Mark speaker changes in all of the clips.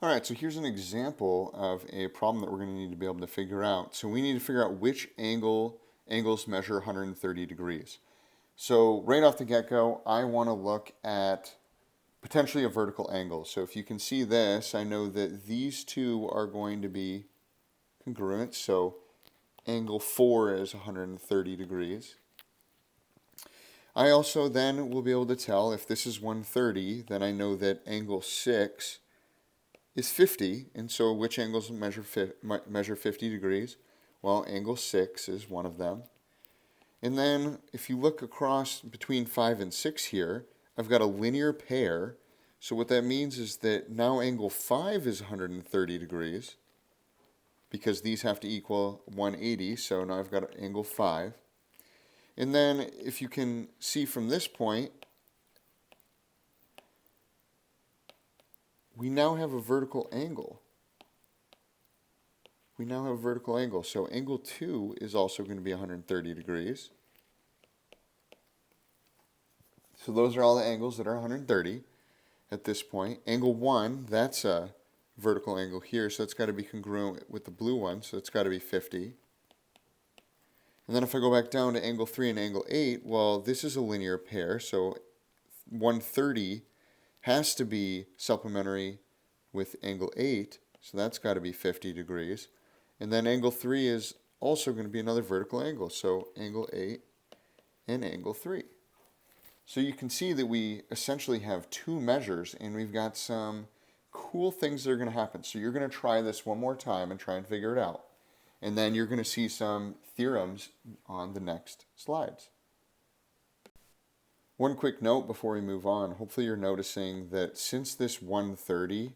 Speaker 1: Alright, so here's an example of a problem that we're going to need to be able to figure out. So we need to figure out which angles measure 130 degrees. So right off the get-go, I want to look at potentially a vertical angle. So if you can see this, I know that these two are going to be congruent. So angle 4 is 130 degrees. I also then will be able to tell if this is 130, then I know that angle 6 is 50, and so which angles measure 50 degrees? Well, angle 6 is one of them. And then if you look across between 5 and 6 here, I've got a linear pair. So what that means is that now angle 5 is 130 degrees because these have to equal 180, so now I've got angle 5. And then if you can see from this point, we now have a vertical angle. We now have a vertical angle. So angle 2 is also going to be 130 degrees. So those are all the angles that are 130 at this point. Angle 1, that's a vertical angle here, so it's got to be congruent with the blue one, so it's got to be 50. And then if I go back down to angle 3 and angle 8, well, this is a linear pair, so 130 has to be supplementary with angle 8, so that's got to be 50 degrees. And then angle 3 is also going to be another vertical angle, so angle 8 and angle 3. So you can see that we essentially have two measures, and we've got some cool things that are going to happen. So you're going to try this one more time and try and figure it out. And then you're going to see some theorems on the next slides. One quick note before we move on. Hopefully you're noticing that since this 130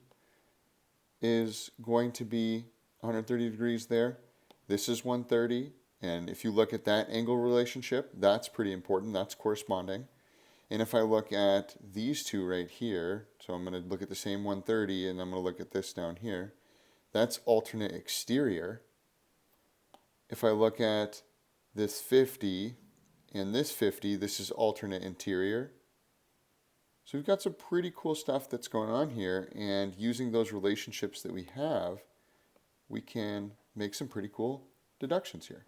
Speaker 1: is going to be 130 degrees there, this is 130. And if you look at that angle relationship, that's pretty important. That's corresponding. And if I look at these two right here, so I'm going to look at the same 130 and I'm going to look at this down here, that's alternate exterior. If I look at this 50 and this 50, this is alternate interior. So we've got some pretty cool stuff that's going on here, and using those relationships that we have, we can make some pretty cool deductions here.